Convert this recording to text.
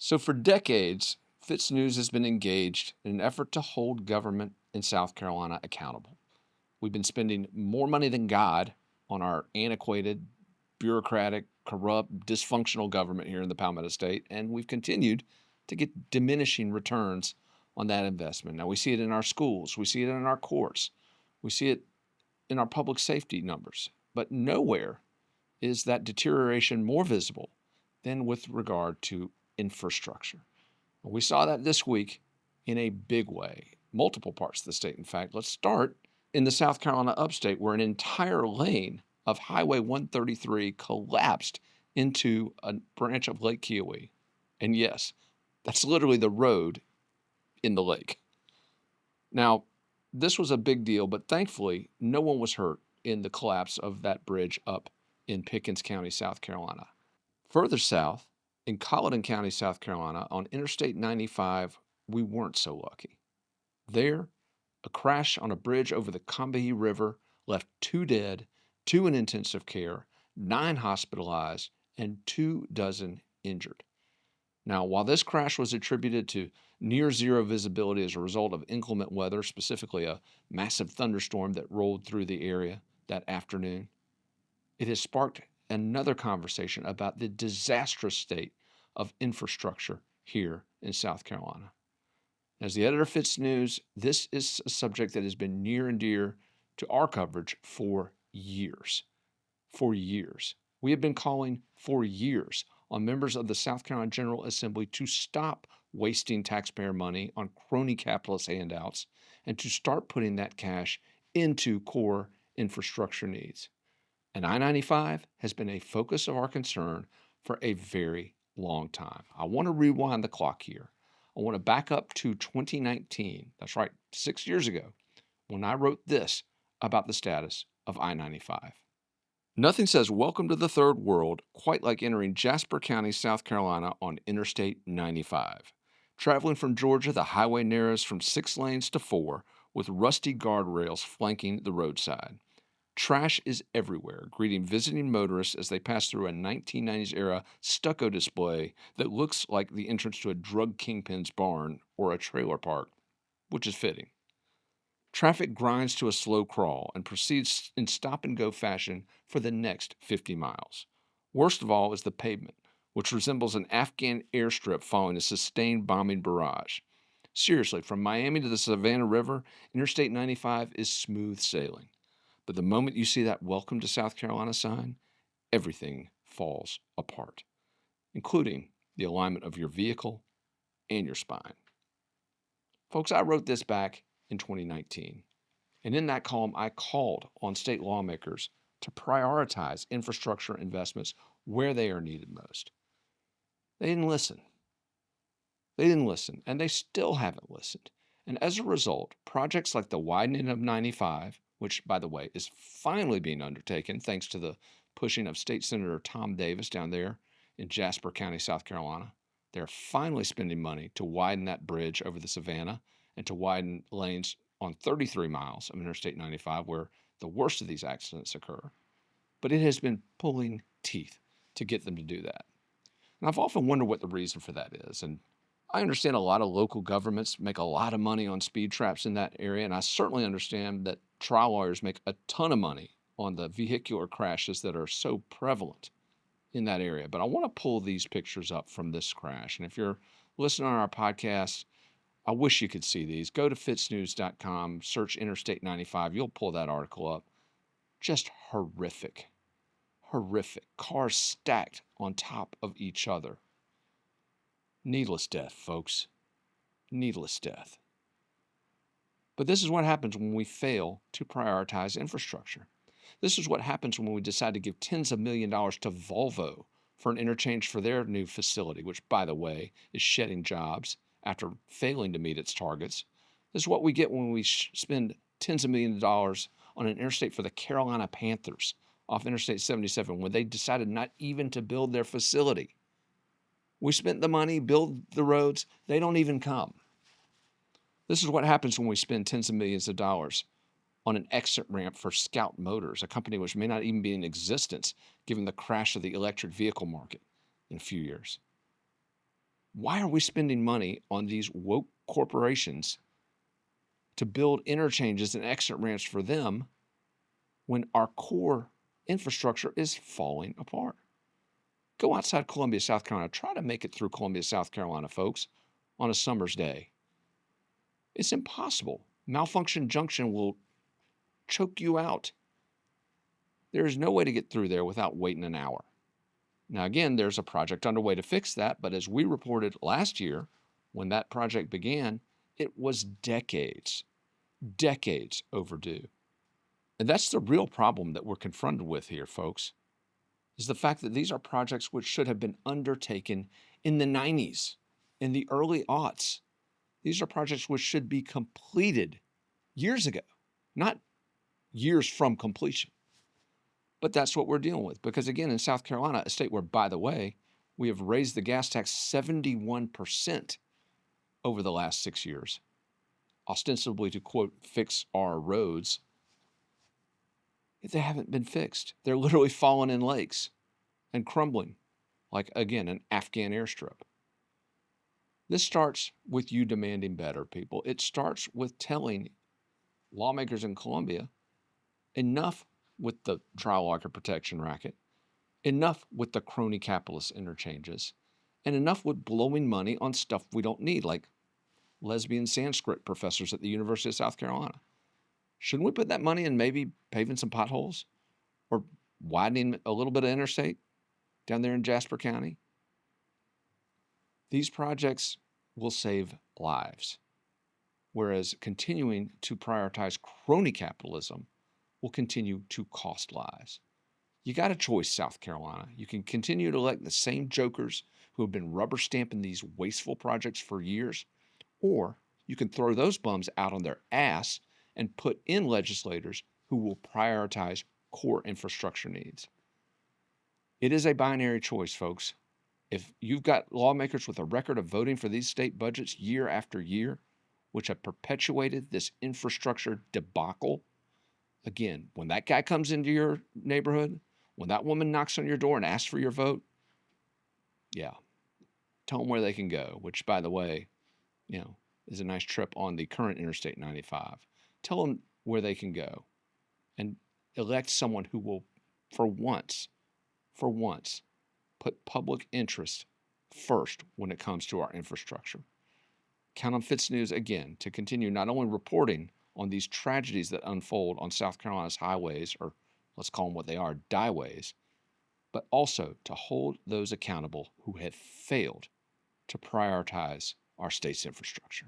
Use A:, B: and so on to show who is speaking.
A: So for decades, FITSNews has been engaged in an effort to hold government in South Carolina accountable. We've been spending more money than God on our antiquated, bureaucratic, corrupt, dysfunctional government here in the Palmetto State, and we've continued to get diminishing returns on that investment. Now, we see it in our schools, we see it in our courts, we see it in our public safety numbers, but nowhere is that deterioration more visible than with regard to infrastructure. We saw that this week in a big way, multiple parts of the state. In fact, let's start in the South Carolina upstate, where an entire lane of Highway 133 collapsed into a branch of Lake Kiowee. And yes, that's literally the road in the lake. Now, this was a big deal, but thankfully, no one was hurt in the collapse of that bridge up in Pickens County, South Carolina. Further south, in Colleton County, South Carolina, on Interstate 95, we weren't so lucky. There, a crash on a bridge over the Combahee River left 2 dead, 2 in intensive care, 9 hospitalized, and 24 injured. Now, while this crash was attributed to near zero visibility as a result of inclement weather, specifically a massive thunderstorm that rolled through the area that afternoon, it has sparked another conversation about the disastrous state of infrastructure here in South Carolina. As the editor of FITSNews, this is a subject that has been near and dear to our coverage for years. For years. We have been calling for years on members of the South Carolina General Assembly to stop wasting taxpayer money on crony capitalist handouts and to start putting that cash into core infrastructure needs. And I-95 has been a focus of our concern for a very long time. I want to rewind the clock here. I want to back up to 2019. That's right, 6 years ago, when I wrote this about the status of I-95. Nothing says welcome to the third world quite like entering Jasper County, South Carolina on Interstate 95. Traveling from Georgia, the highway narrows from 6 lanes to 4, with rusty guardrails flanking the roadside. Trash is everywhere, greeting visiting motorists as they pass through a 1990s-era stucco display that looks like the entrance to a drug kingpin's barn or a trailer park, which is fitting. Traffic grinds to a slow crawl and proceeds in stop-and-go fashion for the next 50 miles. Worst of all is the pavement, which resembles an Afghan airstrip following a sustained bombing barrage. Seriously, from Miami to the Savannah River, Interstate 95 is smooth sailing. But the moment you see that Welcome to South Carolina sign, everything falls apart, including the alignment of your vehicle and your spine. Folks, I wrote this back in 2019, and in that column, I called on state lawmakers to prioritize infrastructure investments where they are needed most. They didn't listen. And they still haven't listened. And as a result, projects like the widening of 95, which, by the way, is finally being undertaken thanks to the pushing of State Senator Tom Davis down there in Jasper County, South Carolina. They're finally spending money to widen that bridge over the Savannah and to widen lanes on 33 miles of Interstate 95 where the worst of these accidents occur. But it has been pulling teeth to get them to do that. And I've often wondered what the reason for that is. And I understand a lot of local governments make a lot of money on speed traps in that area, and I certainly understand that trial lawyers make a ton of money on the vehicular crashes that are so prevalent in that area. But I want to pull these pictures up from this crash. And if you're listening on our podcast, I wish you could see these. Go to FITSNews.com, search Interstate 95. You'll pull that article up. Just horrific. Horrific. Cars stacked on top of each other. Needless death, folks. Needless death. But this is what happens when we fail to prioritize infrastructure. This is what happens when we decide to give tens of millions of dollars to Volvo for an interchange for their new facility, which, by the way, is shedding jobs after failing to meet its targets. This is what we get when we spend tens of millions of dollars on an interstate for the Carolina Panthers off Interstate 77 when they decided not even to build their facility. We spent the money, build the roads, they don't even come. This is what happens when we spend tens of millions of dollars on an exit ramp for Scout Motors, a company which may not even be in existence given the crash of the electric vehicle market in a few years. Why are we spending money on these woke corporations to build interchanges and exit ramps for them when our core infrastructure is falling apart? Go outside Columbia, South Carolina. Try to make it through Columbia, South Carolina, folks, on a summer's day. It's impossible. Malfunction Junction will choke you out. There is no way to get through there without waiting an hour. Now, again, there's a project underway to fix that, but as we reported last year, when that project began, it was decades overdue. And that's the real problem that we're confronted with here, folks, is the fact that these are projects which should have been undertaken in the 90s, in the early aughts. These are projects which should be completed years ago, not years from completion. But that's what we're dealing with. Because again, in South Carolina, a state where, by the way, we have raised the gas tax 71% over the last 6 years, ostensibly to, quote, fix our roads. They haven't been fixed. They're literally falling in lakes and crumbling like, again, an Afghan airstrip. This starts with you demanding better, people. It starts with telling lawmakers in Columbia, enough with the trial lawyer protection racket, enough with the crony capitalist interchanges, and enough with blowing money on stuff we don't need, like lesbian Sanskrit professors at the University of South Carolina. Shouldn't we put that money in maybe paving some potholes or widening a little bit of interstate down there in Jasper County? These projects will save lives, whereas continuing to prioritize crony capitalism will continue to cost lives. You got a choice, South Carolina. You can continue to elect the same jokers who have been rubber stamping these wasteful projects for years, or you can throw those bums out on their ass and put in legislators who will prioritize core infrastructure needs. It is a binary choice, folks. If you've got lawmakers with a record of voting for these state budgets year after year, which have perpetuated this infrastructure debacle, again, when that guy comes into your neighborhood, when that woman knocks on your door and asks for your vote, yeah, tell them where they can go, which, by the way, is a nice trip on the current Interstate 95. Tell them where they can go and elect someone who will, for once, put public interest first when it comes to our infrastructure. Count on FITSNews again to continue not only reporting on these tragedies that unfold on South Carolina's highways, or let's call them what they are, dyways, but also to hold those accountable who have failed to prioritize our state's infrastructure.